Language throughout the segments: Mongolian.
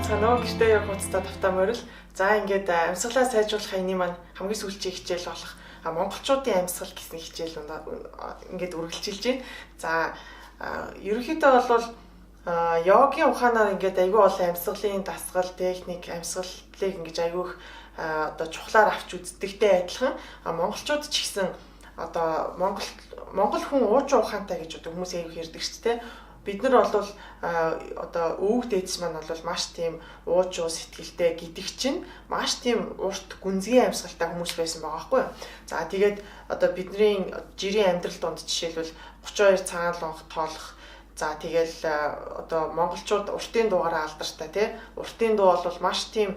байцгаана уу? Гэртээ яг хуцтай тавтаа морил. За ингээд амьсгалаа сайжруулах энэ маань хамгийн сүүлчийн хичээл болох монголчуудын амьсгал гэсэн хичээл ингээд үргэлжилж байна. За ерөнхийдөө бол йогийн ухаанаар ингээд айгүй олон амьсгалын дасгал, техник, амьсгалыг ингээд айгүйх одоо чухлаар авч үздэгтэй адилхан монголчууд ч гэсэн одоо монгол хүн уужуу ухаантай гэж одоо хүмүүс аяг ярьдаг шүү дээ. Бид нар бол одоо өвөг дээдс маань бол маш тийм уужуу сэтгэлтэй гэдэг чинь маш тийм урт гүнзгий амьсгалтай хүмүүс байсан байгаа байхгүй юу. За тэгээд одоо бидний жирийн амьдрал донд жишээлбэл 32 цагаан лонх тоолох. За тэгэл одоо монголчууд уртын дуугаараа алдартай тий. Уртын дуу бол маш тийм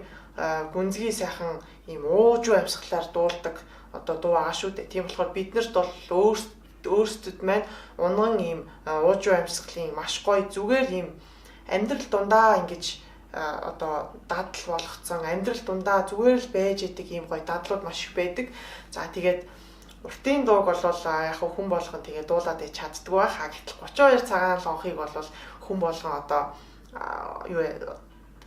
гүнзгий сайхан ийм уужуу амьсгалаар дуулдаг одоо дуу байгаа шүү дээ. Тийм болохоор биднэрт бол өөрсдөд маань унган ийм уужуу амьсгалын маш гоё зүгээр ийм амьдрал дундаа ингэж одоо дадал болгоцсон амьдрал дундаа зүгээр л байж идэг ийм гоё дадлууд маш их байдаг. За тэгээд уртын дууг бол яг хүн болгон тэгээд дуулаад ич чаддаг байх. Гэтэл 32 цагаан лонхыг бол хүн болгон одоо юу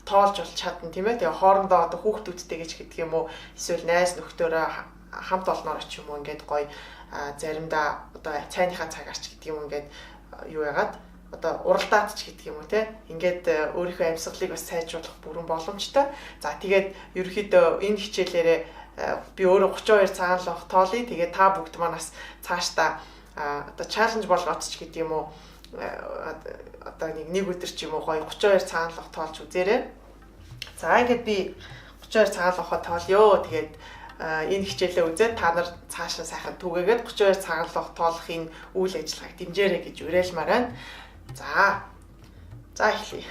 тоолж бол чадна тийм ээ. Тэгээ хоорондоо одоо хүүхдүүдтэй гэж гэдэг юм уу эсвэл найз нөхдөөрөө хамт олноор ч юм уу ингээд гоё заримдаа одоо цайныхаа цагаарч гэдэг юм ингээд юу яагаад одоо уралдаад ч гэдэг юм уу те ингээд өөрийнхөө амьсгалыг бас сайжруулах бүрэн боломжтой. За тэгээд ерөөхдөө энэ хичээлээрээ би өөрөө 32 цагаан лонх тоолъё. Тэгээд та бүгд манаас цаашдаа одоо чаленж болгоод ч гэдэг юм уу одоо нэг өдөр ч юм уу гоё 32 цагаан лонх тоолж үзээрэй. За ингээд би 32 цагаан лонхоо тоолё. Тэгээд энэ хичээлээ үзээд та нар цаашаа сайхан түгээгээд 32 цагаан лонх тоолохын үйл ажиллагааг дэмжээрэй гэж уриалмаар байна. За эхлэе.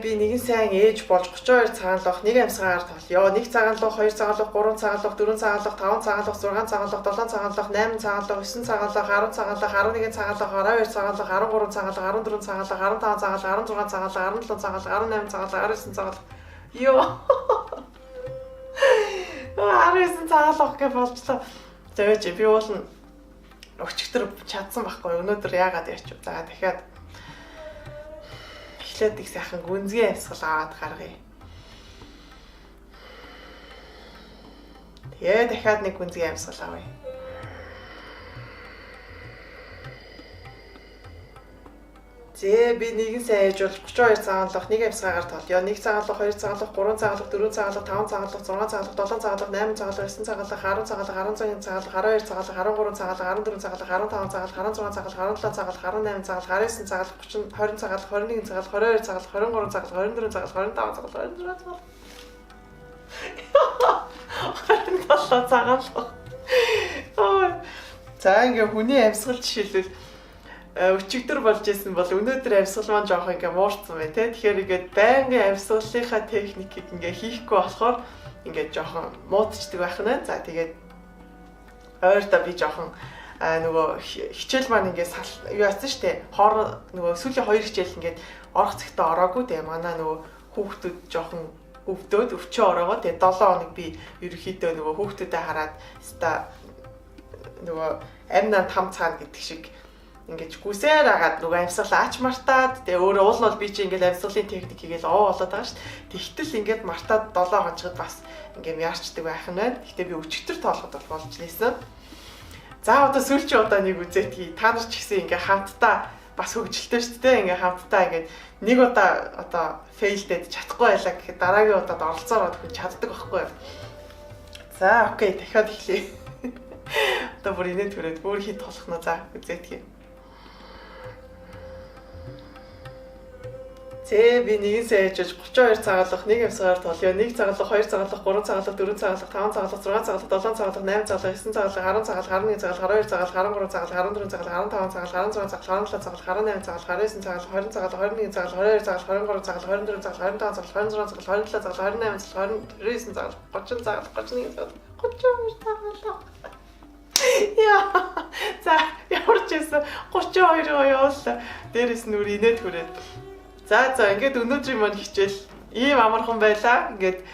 Би нэгэн сайн ээж болж 32 цагаан лонх нэг амьсгаар тоолё. 1 цагаан лонх, 2 цагаан лонх, 3 цагаан лонх, 4 цагаан лонх, 5 цагаан лонх, 6 цагаан лонх, 7 цагаан лонх, 8 цагаан лонх, 9 цагаан лонх, 10 цагаан лонх, 11 цагаан лонх, 12 цагаан лонх, 13 цагаан лонх, 14 цагаан лонх, 15 цагаан лонх, 16 цагаан лонх, 17 цагаан лонх, 18 цагаан лонх, 19 цагаан лонх. Йоо. 19 цагаан лонх гэж болчлоо. Тэгээд би уулна өчигдөр чадсан байхгүй. Өнөөдөр яагаад ярьчих вэ? За дахиад эхлээд их сайхан гүнзгий амьсгал аваад гаргая. Тэгээ дахиад нэг гүнзгий амьсгал авъя. Би нэгэн сайн ээж бол 32 цагаан лонх нэг амьсгаагаар тоолё. 1 цагаан лонх, 2 цагаан лонх, 3 цагаан лонх, 4 цагаан лонх, 5 цагаан лонх, 6 цагаан лонх, 7 цагаан лонх, 8 цагаан лонх, 9 цагаан лонх, 10 цагаан лонх, 11 цагаан лонх, 12 цагаан лонх, 13 цагаан лонх, 14 цагаан лонх, 15 цагаан лонх, 16 цагаан лонх, 17 цагаан лонх, 18 цагаан лонх, 19 цагаан лонх, 20 цагаан лонх, 21 цагаан лонх, 22 цагаан лонх, 23 цагаан лонх, 24 цагаан лонх, 25 цагаан лонх. 27 цагаан лонх. За ингээ хүний амьсгал жишээлбэл өчигдөр болж исэн бол өнөөдөр амьсгал маань жоох ингээ муурцсан бай тээ. Тэгэхээр ингээд байнгын амьсгалынхаа техникийг ингээ хийхгүй болохоор ингээ жоохон муудчихдаг байх нь. За тэгээд ойрдоо би жоохон нөгөө хичээл маань ингээ юу яасан штэ. Хоор нөгөө сүүлийн 2 хичээл ингээ орох цагтаа ороогүй. Тэгээ манай нөгөө хүүхдүүд жоохон өвдөөд өвчөө ороогоо. Тэгээ 7 хоног би ерөөхдөө нөгөө хүүхдүүдэд хараад ста нөгөө амнаа там цаана гэдэг шиг ингэж гүсээр агаад нөгөө амьсгал аач мартаад тэгээ өөрөө уул нь бол би чи ингээл амьсгалын техник хийгээл болоод байгаа шүү дээ. Тэгтэл ингээд мартаад 7 хоногчод бас ингээм яарчдаг байх нь байна. Гэхдээ би өчигдөр тоолоход бол болж лээсэн. За одоо сүүлчийн удаа нэг үзээдгий. Та нар ч гэсэн ингээ хамтдаа бас хөгжилтэй шүү дээ. Ингээ хамтдаа ингээд нэг удаа одоо фейлдээд чадахгүй байлаа гэхэд дараагийн удаад оролцоор авах чаддаг байхгүй юу? За окей дахиад эхлэе. Одоо бүр инээд түрээд бүр хит толох нь за үзээдгий. Би нэгэн сайн ээж 32 цагаан лонх нэг амьсгаар тоолё. 1 цагаан лонх, 2 цагаан лонх, 3 цагаан лонх, 4 цагаан лонх, 5 цагаан лонх, 6 цагаан лонх, 7 цагаан лонх, 8 цагаан лонх, 9 цагаан лонх, 10 цагаан лонх, 11 цагаан лонх, 12 цагаан лонх, 13 цагаан лонх, 14 цагаан лонх, 15 цагаан лонх, 16 цагаан лонх, 17 цагаан лонх, 18 цагаан лонх, 19 цагаан лонх, 20 цагаан лонх, 21 цагаан лонх, 22 цагаан лонх, 23 цагаан лонх, 24 цагаан лонх, 25 цагаан лонх, 26 цагаан лонх, 27 цагаан лонх, 28 цагаан лонх, 29 цагаан лонх, 30 цагаан лонх, 31 цагаан лонх, 32 цагаан лонх. Яа. За ямар ч юм 32 явууллаа. Дээрээс нүр инээд хүрээд. За ингээд өнөөдрийн маань хичээл ийм амархан байлаа. Ингээд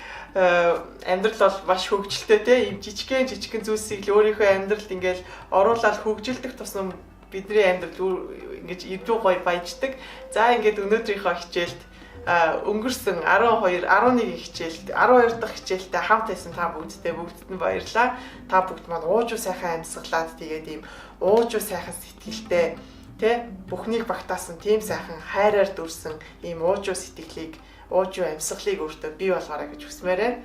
амьдрал бол маш хөгжилтэй те. Ийм жижигхэн зүйлсийг л өөрийнхөө амьдралд ингээд оруулаад хөгжилдөх тусам бидний амьдрал ингэж илүү гоё баяждаг. За ингээд өнөөдрийнхөө хичээлд өнгөрсөн 12, 11 хичээлд 12 дахь хичээлдээ хамт байсан та бүгдтэй бүгдд нь баярлалаа. Та бүгд маань уужуу сайхан амьсгалаад тэгээд ийм уужуу сайхан сэтгэлтэй тэ бүхнийг багтаасан тийм сайхан хайраар дүрсэн ийм уужуу сэтгэлийг, уужуу амьсгалыг өөртөө бий болгоорой гэж хүсмээр байна.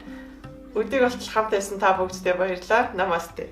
Өдөрт хамт байсан та бүгдтэй баярлалаа. Намасте.